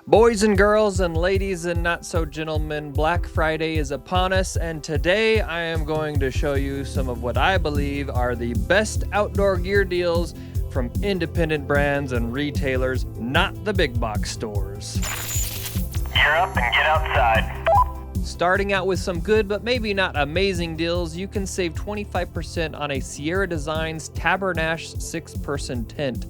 Boys and girls and ladies and not so gentlemen, Black Friday is upon us, and today I am going to show you some of what I believe are the best outdoor gear deals from independent brands and retailers, not the big box stores. Gear up and get outside. Starting out with some good but maybe not amazing deals, you can save 25% on a Sierra Designs Tabernash 6-person tent.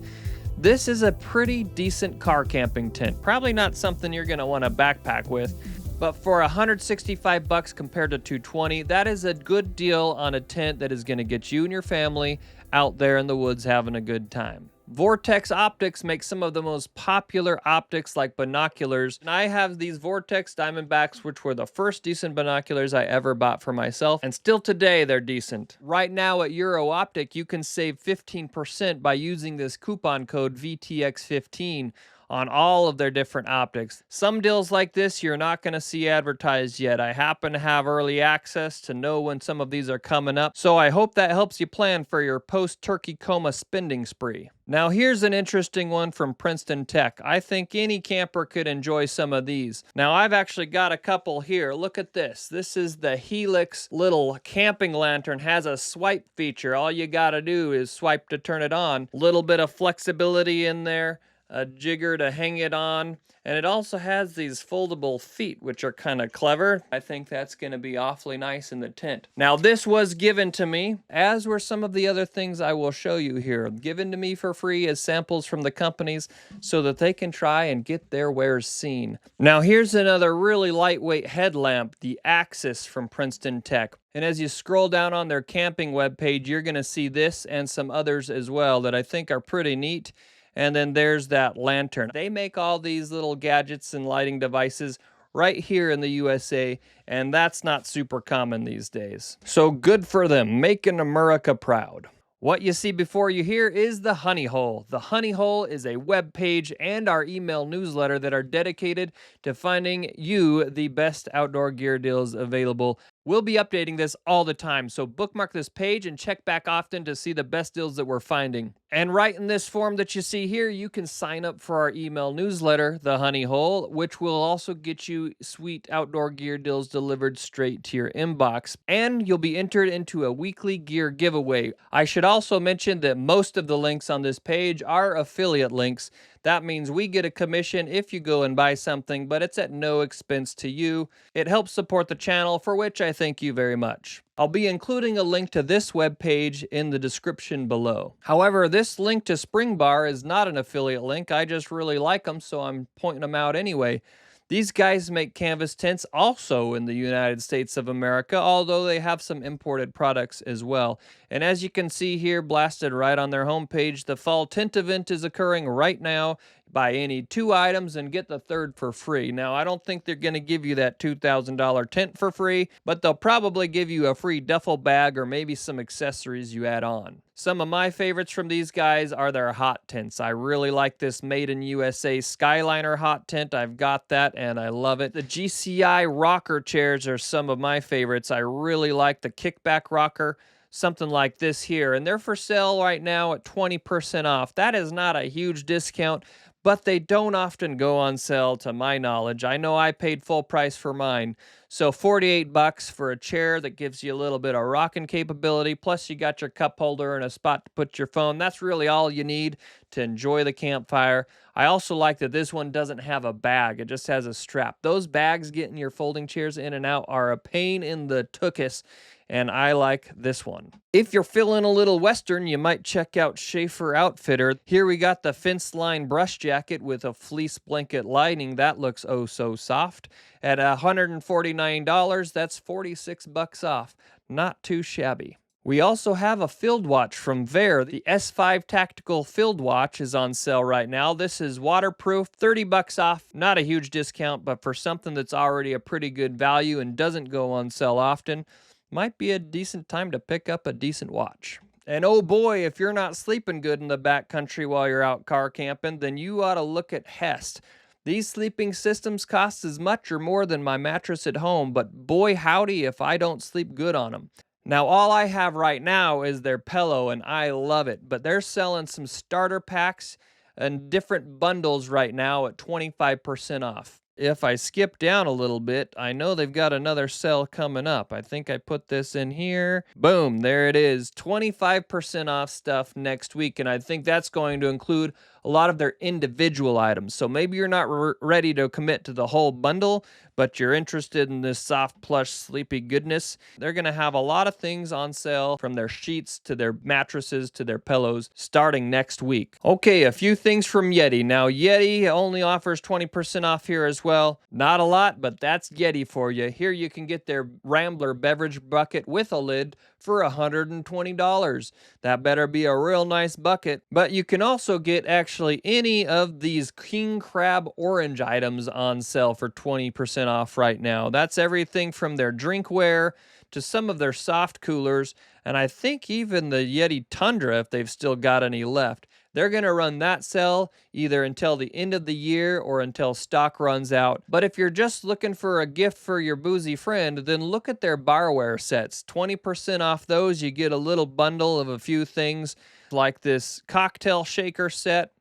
This is a pretty decent car camping tent. Probably not something you're going to want to backpack with, but for $165 compared to $220, that is a good deal on a tent that is going to get you and your family out there in the woods having a good time. Vortex Optics makes some of the most popular optics like binoculars. And I have these Vortex Diamondbacks, which were the first decent binoculars I ever bought for myself. And still today, they're decent. Right now at Euro Optic, you can save 15% by using this coupon code VTX15 on all of their different optics. Some deals like this you're not going to see advertised yet. I happen to have early access to know when some of these are coming up, so I hope that helps you plan for your post-turkey coma spending spree. Now here's an interesting one from Princeton Tech. I think any camper could enjoy some of these. Now I've actually got a couple here. Look at this. This is the Helix little camping lantern. Has a swipe feature. All you gotta do is swipe to turn it on. Little bit of flexibility in there. A jigger to hang it on, and it also has these foldable feet, which are kind of clever. I think that's going to be awfully nice in the tent. Now, this was given to me, as were some of the other things I will show you here. Given to me for free as samples from the companies so that they can try and get their wares seen. Now, here's another really lightweight headlamp, the Axis from Princeton Tech. And as you scroll down on their camping webpage, you're going to see this and some others as well that I think are pretty neat. And then there's that lantern. They make all these little gadgets and lighting devices right here in the USA, and that's not super common these days. So good for them, making America proud. What you see before you here is the Honey Hole. The Honey Hole is a web page and our email newsletter that are dedicated to finding you the best outdoor gear deals available. We'll be updating this all the time, so bookmark this page and check back often to see the best deals that we're finding. And right in this form that you see here, you can sign up for our email newsletter, The Honey Hole, which will also get you sweet outdoor gear deals delivered straight to your inbox. And you'll be entered into a weekly gear giveaway. I should also mention that most of the links on this page are affiliate links. That means we get a commission if you go and buy something, but it's at no expense to you. It helps support the channel, for which I thank you very much. I'll be including a link to this webpage in the description below. However, this link to Spring Bar is not an affiliate link. I just really like them, so I'm pointing them out anyway. These guys make canvas tents also in the United States of America, although they have some imported products as well. And as you can see here, blasted right on their homepage, the fall tent event is occurring right now. Buy any 2 items and get the third for free. Now, I don't think they're going to give you that $2,000 tent for free, but they'll probably give you a free duffel bag or maybe some accessories you add on. Some of my favorites from these guys are their hot tents. I really like this Made in USA Skyliner hot tent. I've got that and I love it. The GCI rocker chairs are some of my favorites. I really like the kickback rocker. Something like this here, and they're for sale right now at 20% off. That is not a huge discount, but they don't often go on sale to my knowledge. I know I paid full price for mine. So $48 for a chair that gives you a little bit of rocking capability, plus you got your cup holder and a spot to put your phone. That's really all you need to enjoy the campfire. I also like that this one doesn't have a bag. It just has a strap. Those bags getting your folding chairs in and out are a pain in the tuchus, and I like this one. If you're feeling a little Western, you might check out Schaefer Outfitter. Here we got the fence line brush jacket with a fleece blanket lining. That looks oh so soft. At $149, that's $46 off. Not too shabby. We also have a field watch from Veer. The S5 Tactical Field Watch is on sale right now. This is waterproof, $30 off. Not a huge discount, but for something that's already a pretty good value and doesn't go on sale often, might be a decent time to pick up a decent watch. And oh boy, if you're not sleeping good in the backcountry while you're out car camping, then you ought to look at Hest. These sleeping systems cost as much or more than my mattress at home, but boy howdy if I don't sleep good on them. Now, all I have right now is their pillow, and I love it, but they're selling some starter packs and different bundles right now at 25% off. If I skip down a little bit, I know they've got another sale coming up. I think I put this in here. Boom, there it is. 25% off stuff next week. And I think that's going to include a lot of their individual items. So maybe you're not ready to commit to the whole bundle, but you're interested in this soft, plush, sleepy goodness. They're going to have a lot of things on sale, from their sheets to their mattresses to their pillows, starting next week. Okay, a few things from Yeti. Now, Yeti only offers 20% off here as well. Not a lot, but that's Yeti for you. Here you can get their Rambler beverage bucket with a lid for $120. That better be a real nice bucket. But you can also get actually any of these king crab orange items on sale for 20% off right now. That's everything from their drinkware to some of their soft coolers, and I think even the Yeti Tundra, if they've still got any left. They're going to run that sale either until the end of the year or until stock runs out. But if you're just looking for a gift for your boozy friend, then look at their barware sets. 20% off those. You get a little bundle of a few things like this cocktail shaker set,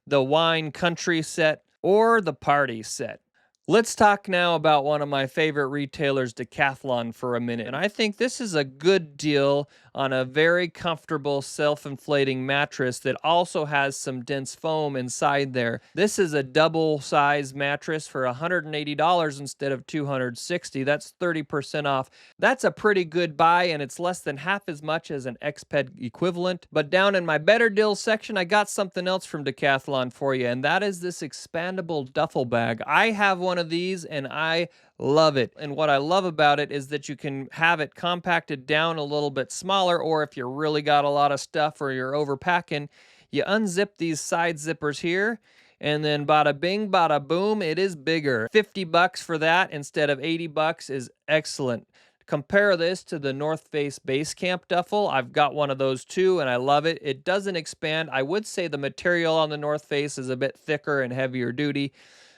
the wine country set, or the party set. Let's talk now about one of my favorite retailers, Decathlon, for a minute. And I think this is a good deal on a very comfortable self-inflating mattress that also has some dense foam inside there. This is a double-size mattress for $180 instead of $260. That's 30% off. That's a pretty good buy, and it's less than half as much as an Exped equivalent. But down in my better deals section, I got something else from Decathlon for you, and that is this expandable duffel bag. I have one of these, and I love it. And what I love about it is that you can have it compacted down a little bit smaller, or if you really got a lot of stuff or you're overpacking, you unzip these side zippers here, and then bada bing, bada boom, it is bigger. $50 for that instead of $80 is excellent. Compare this to the North Face Base Camp duffel. I've got one of those too, and I love it. It doesn't expand. I would say the material on the North Face is a bit thicker and heavier duty,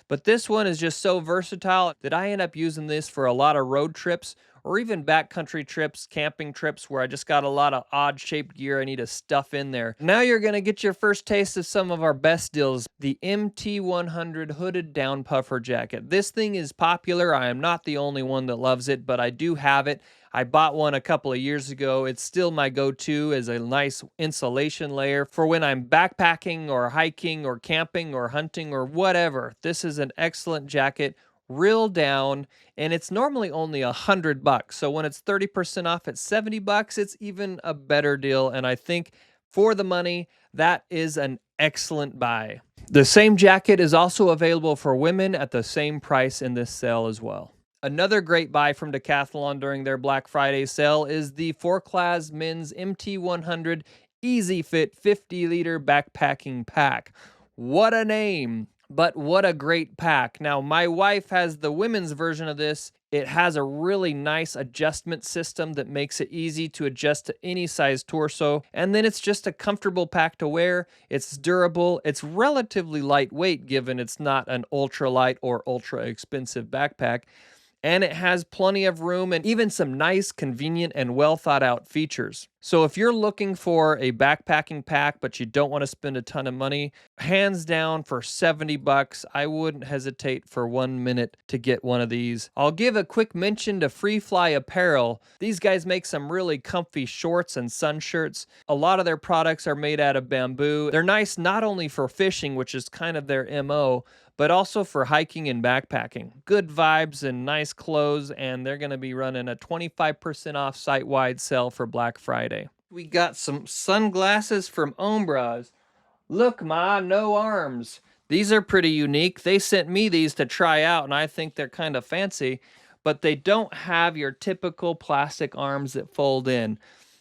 but this one is just so versatile that I end up using this for a lot of road trips or even backcountry trips, camping trips where I just got a lot of odd-shaped gear I need to stuff in there. Now you're going to get your first taste of some of our best deals, the MT100 Hooded Down Puffer Jacket. This thing is popular. I am not the only one that loves it, but I do have it. I bought one a couple of years ago. It's still my go-to as a nice insulation layer for when I'm backpacking or hiking or camping or hunting or whatever. This is an excellent jacket, real down, and it's normally only $100. So when it's 30% off at $70, it's even a better deal. And I think for the money, that is an excellent buy. The same jacket is also available for women at the same price in this sale as well. Another great buy from Decathlon during their Black Friday sale is the 4Class Men's MT100 Easy Fit 50-liter backpacking pack. What a name, but what a great pack. Now, my wife has the women's version of this. It has a really nice adjustment system that makes it easy to adjust to any size torso. And then it's just a comfortable pack to wear. It's durable. It's relatively lightweight given it's not an ultralight or ultra expensive backpack. And it has plenty of room and even some nice, convenient, and well thought out features. So if you're looking for a backpacking pack, but you don't want to spend a ton of money, hands down for $70, I wouldn't hesitate for 1 minute to get one of these. I'll give a quick mention to Free Fly Apparel. These guys make some really comfy shorts and sun shirts. A lot of their products are made out of bamboo. They're nice not only for fishing, which is kind of their MO, but also for hiking and backpacking. Good vibes and nice clothes, and they're going to be running a 25% off site-wide sale for Black Friday. We got some sunglasses from Ombraz. Look, Ma, no arms. These are pretty unique. They sent me these to try out, and I think they're kind of fancy, but they don't have your typical plastic arms that fold in.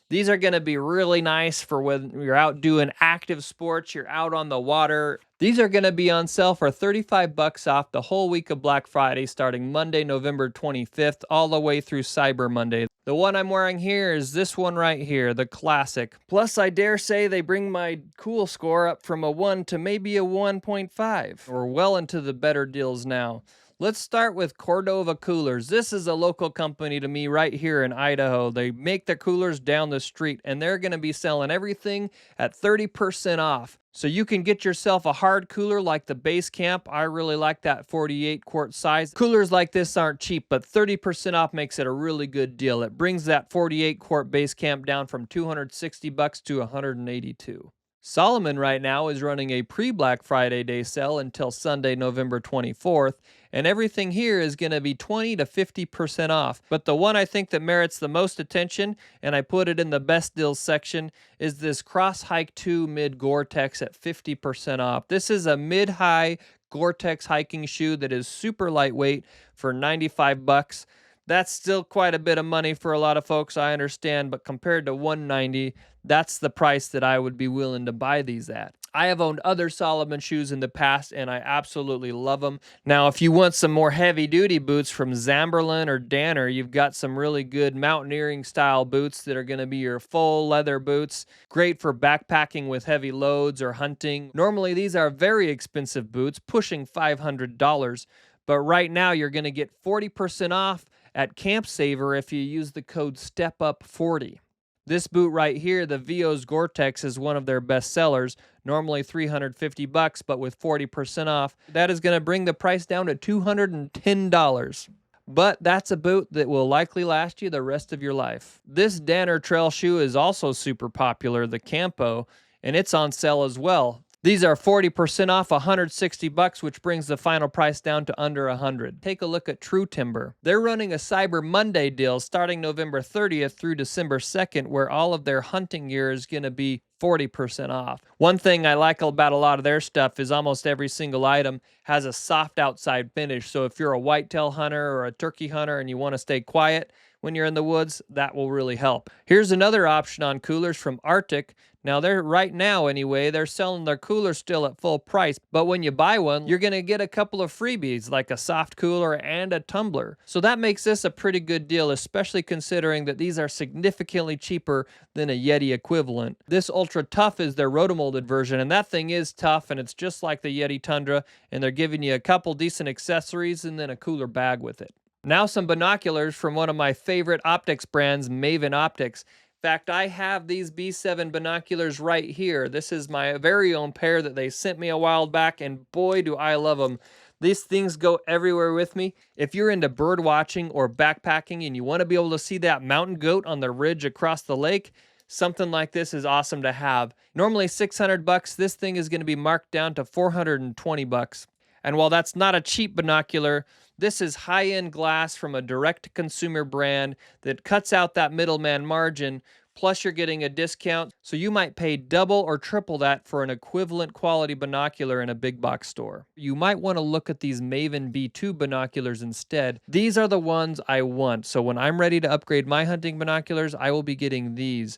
These are going to be really nice for when you're out doing active sports, you're out on the water. These are going to be on sale for $35 off the whole week of Black Friday, starting Monday, November 25th, all the way through Cyber Monday. The one I'm wearing here is this one right here, the Classic. Plus, I dare say they bring my cool score up from a 1 to maybe a 1.5. We're well into the better deals now. Let's start with Cordova Coolers. This is a local company to me right here in Idaho. They make their coolers down the street, and they're going to be selling everything at 30% off. So you can get yourself a hard cooler like the Base Camp. I really like that 48 quart size. Coolers like this aren't cheap, but 30% off makes it a really good deal. It brings that 48 quart Base Camp down from $260 to $182. Salomon right now is running a pre-Black Friday day sale until Sunday, November 24th, and everything here is going to be 20 to 50% off. But the one I think that merits the most attention, and I put it in the best deals section, is this Cross Hike 2 Mid Gore-Tex at 50% off. This is a mid-high Gore-Tex hiking shoe that is super lightweight for $95. That's still quite a bit of money for a lot of folks, I understand, but compared to $190, that's the price that I would be willing to buy these at. I have owned other Salomon shoes in the past, and I absolutely love them. Now, if you want some more heavy-duty boots from Zamberlan or Danner, you've got some really good mountaineering-style boots that are going to be your full leather boots. Great for backpacking with heavy loads or hunting. Normally, these are very expensive boots, pushing $500, but right now you're going to get 40% off at Camp Saver if you use the code STEPUP40. This boot right here, the Vios Gore-Tex, is one of their best sellers, normally $350, but with 40% off, that is going to bring the price down to $210. But that's a boot that will likely last you the rest of your life. This Danner trail shoe is also super popular, the Campo, and it's on sale as well. These are 40% off, $160, which brings the final price down to under $100. Take a look at True Timber. They're running a Cyber Monday deal starting November 30th through December 2nd, where all of their hunting gear is going to be 40% off. One thing I like about a lot of their stuff is almost every single item has a soft outside finish. So if you're a whitetail hunter or a turkey hunter and you want to stay quiet when you're in the woods, that will really help. Here's another option on coolers from Arctic. Now, they're right now anyway, they're selling their coolers still at full price, but when you buy one, you're going to get a couple of freebies like a soft cooler and a tumbler. So that makes this a pretty good deal, especially considering that these are significantly cheaper than a Yeti equivalent. This Ultra Tough is their rotomolded version, and that thing is tough, and it's just like the Yeti Tundra, and they're giving you a couple decent accessories and then a cooler bag with it. Now some binoculars from one of my favorite optics brands, Maven Optics. In fact, I have these B7 binoculars right here. This is my very own pair that they sent me a while back, and boy, do I love them. These things go everywhere with me. If you're into bird watching or backpacking and you want to be able to see that mountain goat on the ridge across the lake, something like this is awesome to have. Normally $600, this thing is going to be marked down to $420. And while that's not a cheap binocular, this is high-end glass from a direct-to-consumer brand that cuts out that middleman margin, plus you're getting a discount, so you might pay double or triple that for an equivalent quality binocular in a big box store. You might want to look at these Maven B2 binoculars instead. These are the ones I want, so when I'm ready to upgrade my hunting binoculars, I will be getting these.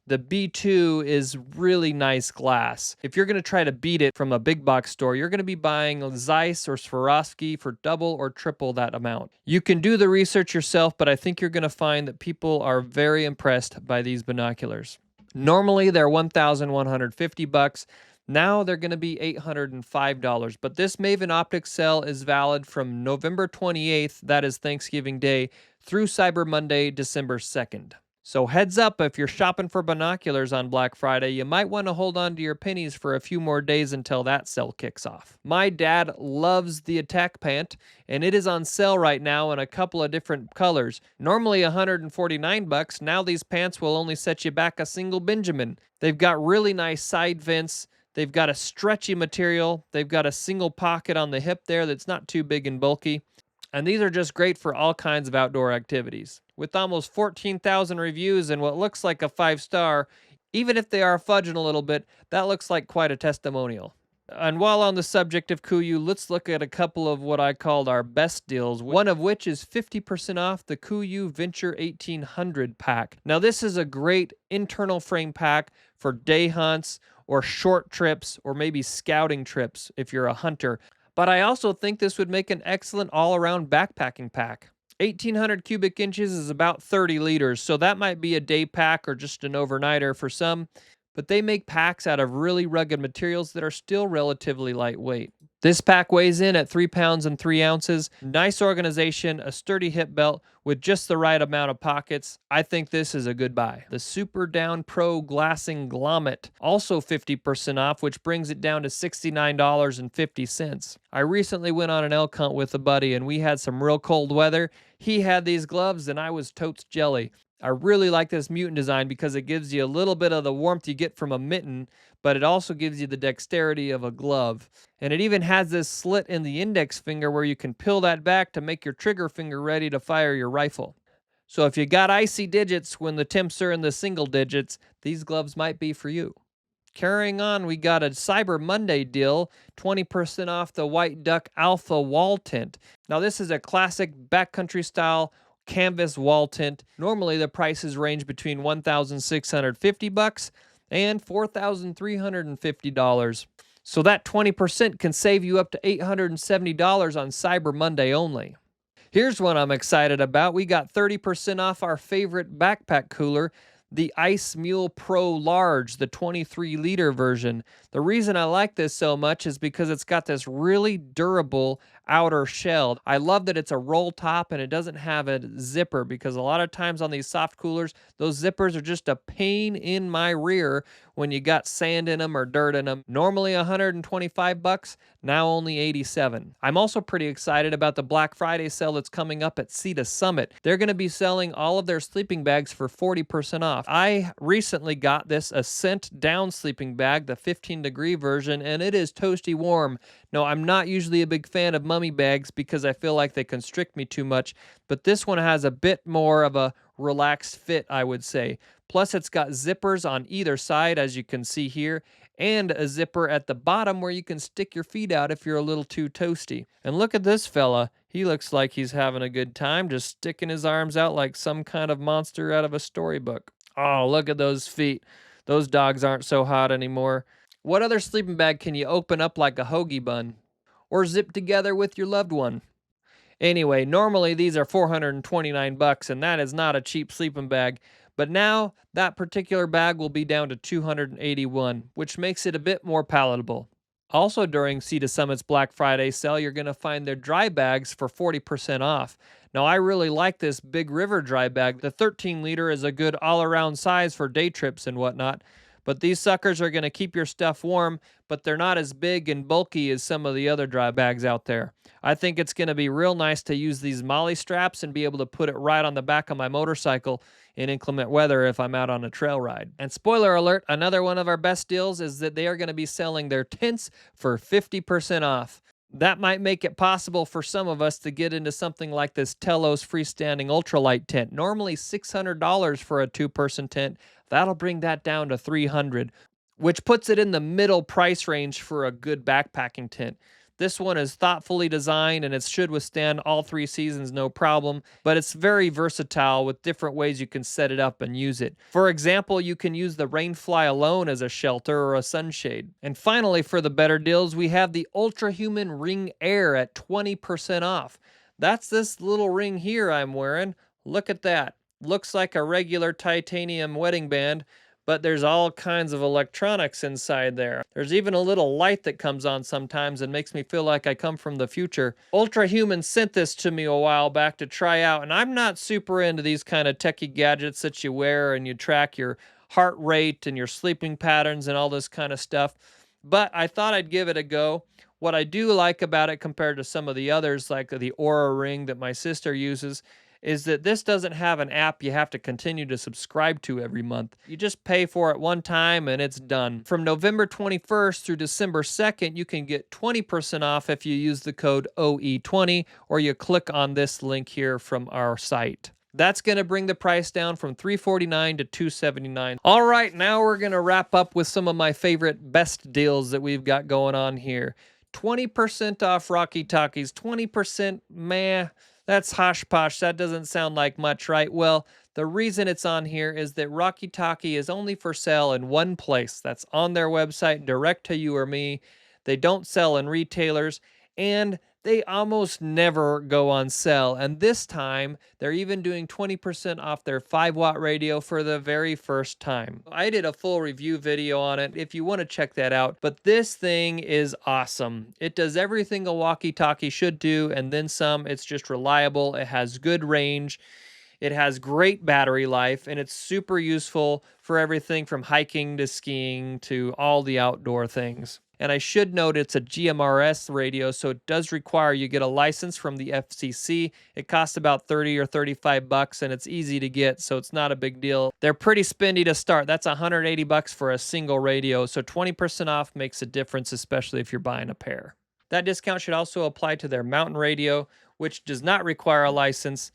The B2 is really nice glass. If you're going to try to beat it from a big box store, you're going to be buying Zeiss or Swarovski for double or triple that amount. You can do the research yourself, but I think you're going to find that people are very impressed by these binoculars. Normally, they're $1,150. Now they're going to be $805, but this Maven Optics sale is valid from November 28th, that is Thanksgiving Day, through Cyber Monday, December 2nd. So heads up, if you're shopping for binoculars on Black Friday, you might want to hold on to your pennies for a few more days until that sale kicks off. My dad loves the Attack Pant, and it is on sale right now in a couple of different colors. Normally $149, now these pants will only set you back a single Benjamin. They've got really nice side vents. They've got a stretchy material. They've got a single pocket on the hip there that's not too big and bulky. And these are just great for all kinds of outdoor activities. With almost 14,000 reviews and what looks like a 5-star, even if they are fudging a little bit, that looks like quite a testimonial. And while on the subject of KUIU, let's look at a couple of what I called our best deals, one of which is 50% off the KUIU Venture 1800 pack. Now this is a great internal frame pack for day hunts or short trips or maybe scouting trips if you're a hunter. But I also think this would make an excellent all-around backpacking pack. 1,800 cubic inches is about 30 liters, so that might be a day pack or just an overnighter for some, but they make packs out of really rugged materials that are still relatively lightweight. This pack weighs in at 3 pounds and 3 ounces. Nice organization, a sturdy hip belt with just the right amount of pockets. I think this is a good buy. The Super Down Pro Glassing Glommet, also 50% off, which brings it down to $69.50. I recently went on an elk hunt with a buddy and we had some real cold weather. He had these gloves and I was totes jelly. I really like this mutant design because it gives you a little bit of the warmth you get from a mitten, but it also gives you the dexterity of a glove. And it even has this slit in the index finger where you can peel that back to make your trigger finger ready to fire your rifle. So if you got icy digits when the temps are in the single digits, these gloves might be for you. Carrying on, we got a Cyber Monday deal, 20% off the White Duck Alpha wall tent. Now this is a classic backcountry style canvas wall tent. Normally the prices range between $1,650 and $4,350. So that 20% can save you up to $870 on Cyber Monday only. Here's one I'm excited about. We got 30% off our favorite backpack cooler, the Ice Mule Pro Large, the 23-liter version. The reason I like this so much is because it's got this really durable outer shell. I love that it's a roll top and it doesn't have a zipper, because a lot of times on these soft coolers, those zippers are just a pain in my rear when you got sand in them or dirt in them. Normally $125, now only $87. I'm also pretty excited about the Black Friday sale that's coming up at Sea to Summit. They're going to be selling all of their sleeping bags for 40% off. I recently got this Ascent down sleeping bag, the 15-degree version, and it is toasty warm. No, I'm not usually a big fan of mummy bags because I feel like they constrict me too much, but this one has a bit more of a relaxed fit, I would say. Plus, it's got zippers on either side, as you can see here, and a zipper at the bottom where you can stick your feet out if you're a little too toasty. And look at this fella. He looks like he's having a good time, just sticking his arms out like some kind of monster out of a storybook. Oh, look at those feet. Those dogs aren't so hot anymore. What other sleeping bag can you open up like a hoagie bun? Or zip together with your loved one? Anyway, normally these are $429, and that is not a cheap sleeping bag. But now, that particular bag will be down to $281, which makes it a bit more palatable. Also during Sea to Summit's Black Friday sale, you're going to find their dry bags for 40% off. Now, I really like this Big River dry bag. The 13-liter is a good all-around size for day trips and whatnot. But these suckers are going to keep your stuff warm, but they're not as big and bulky as some of the other dry bags out there. I think it's going to be real nice to use these MOLLE straps and be able to put it right on the back of my motorcycle in inclement weather if I'm out on a trail ride. And spoiler alert, another one of our best deals is that they are going to be selling their tents for 50% off. That might make it possible for some of us to get into something like this Telos freestanding ultralight tent. Normally $600 for a two-person tent. That'll bring that down to $300, which puts it in the middle price range for a good backpacking tent. This one is thoughtfully designed and it should withstand all 3 seasons no problem, but it's very versatile with different ways you can set it up and use it. For example, you can use the Rainfly alone as a shelter or a sunshade. And finally, for the better deals, we have the Ultrahuman Ring Air at 20% off. That's this little ring here I'm wearing. Look at that. Looks like a regular titanium wedding band, but there's all kinds of electronics inside there. There's even a little light that comes on sometimes and makes me feel like I come from the future. Ultrahuman sent this to me a while back to try out, and I'm not super into these kind of techie gadgets that you wear and you track your heart rate and your sleeping patterns and all this kind of stuff, but I thought I'd give it a go. What I do like about it compared to some of the others, like the Aura Ring that my sister uses, is that this doesn't have an app you have to continue to subscribe to every month. You just pay for it one time and it's done. From November 21st through December 2nd, you can get 20% off if you use the code OE20 or you click on this link here from our site. That's going to bring the price down from $349 to $279. All right, now we're going to wrap up with some of my favorite best deals that we've got going on here. 20% off Rocky Talkies, 20% meh. That's hosh posh. That doesn't sound like much, right? Well, the reason it's on here is that Rocky Talkie is only for sale in one place. That's on their website, direct to you or me. They don't sell in retailers. and they almost never go on sale. And this time, they're even doing 20% off their 5-watt radio for the very first time. I did a full review video on it if you want to check that out. But this thing is awesome. It does everything a walkie-talkie should do, and then some. It's just reliable. It has good range. It has great battery life, and it's super useful for everything from hiking to skiing to all the outdoor things. And I should note it's a GMRS radio, so it does require you get a license from the FCC. It costs about $30 or $35, and it's easy to get, so it's not a big deal. They're pretty spendy to start. That's $180 for a single radio, so 20% off makes a difference, especially if you're buying a pair. That discount should also apply to their mountain radio, which does not require a license,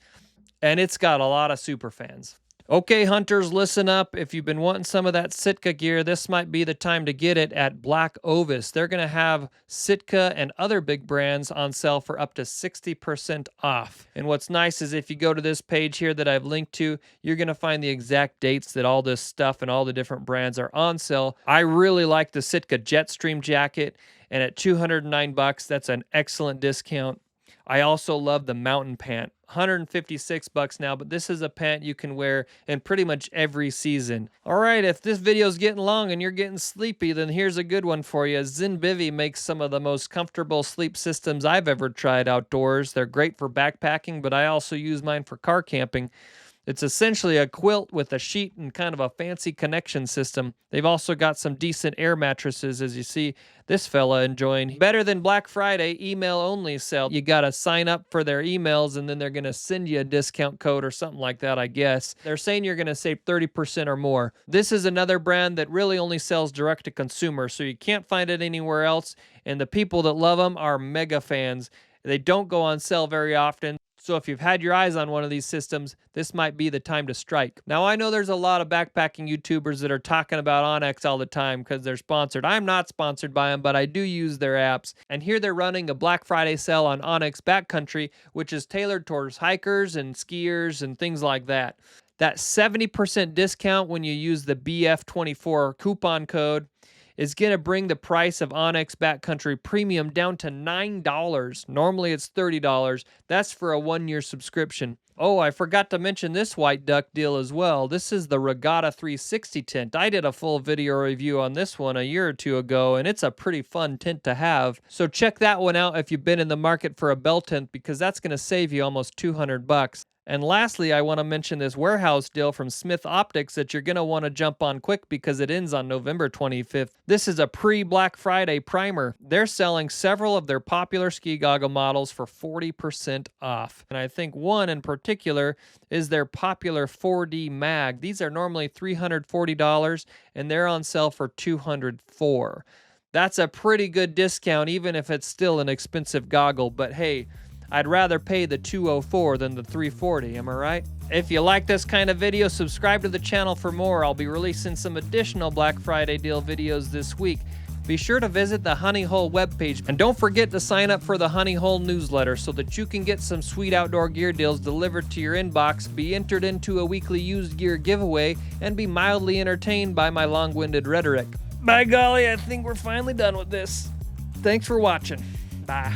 and it's got a lot of super fans. Okay, hunters, listen up. If you've been wanting some of that Sitka gear, this might be the time to get it at Black Ovis. They're going to have Sitka and other big brands on sale for up to 60% off. And what's nice is if you go to this page here that I've linked to, you're going to find the exact dates that all this stuff and all the different brands are on sale. I really like the Sitka Jetstream jacket, and at $209, that's an excellent discount. I also love the mountain pant. $156 now, but this is a pant you can wear in pretty much every season. All right, if this video's getting long and you're getting sleepy, then here's a good one for you. Zinbivy makes some of the most comfortable sleep systems I've ever tried outdoors. They're great for backpacking, but I also use mine for car camping. It's essentially a quilt with a sheet and kind of a fancy connection system. They've also got some decent air mattresses, as you see this fella enjoying. Better than Black Friday email only sale. You got to sign up for their emails, and then they're going to send you a discount code or something like that, I guess. They're saying you're going to save 30% or more. This is another brand that really only sells direct to consumer, so you can't find it anywhere else, and the people that love them are mega fans. They don't go on sale very often. So if you've had your eyes on one of these systems, this might be the time to strike. Now, I know there's a lot of backpacking YouTubers that are talking about onX all the time because they're sponsored. I'm not sponsored by them, but I do use their apps. And here they're running a Black Friday sale on onX Backcountry, which is tailored towards hikers and skiers and things like that. That 70% discount when you use the BF24 coupon code is going to bring the price of onX Backcountry Premium down to $9. Normally it's $30. That's for a 1-year subscription. Oh, I forgot to mention this White Duck deal as well. This is the Regatta 360 tent. I did a full video review on this one a year or two ago, and it's a pretty fun tent to have. So check that one out if you've been in the market for a bell tent, because that's going to save you almost $200. And lastly, I want to mention this warehouse deal from Smith Optics that you're going to want to jump on quick because it ends on November 25th. This is a pre-Black Friday primer. They're selling several of their popular ski goggle models for 40% off. And I think one in particular is their popular 4D Mag. These are normally $340 and they're on sale for $204. That's a pretty good discount even if it's still an expensive goggle, but hey, I'd rather pay the $204 than the $340, am I right? If you like this kind of video, subscribe to the channel for more. I'll be releasing some additional Black Friday deal videos this week. Be sure to visit the Honey Hole webpage, and don't forget to sign up for the Honey Hole newsletter so that you can get some sweet outdoor gear deals delivered to your inbox, be entered into a weekly used gear giveaway, and be mildly entertained by my long-winded rhetoric. By golly, I think we're finally done with this. Thanks for watching. Bye.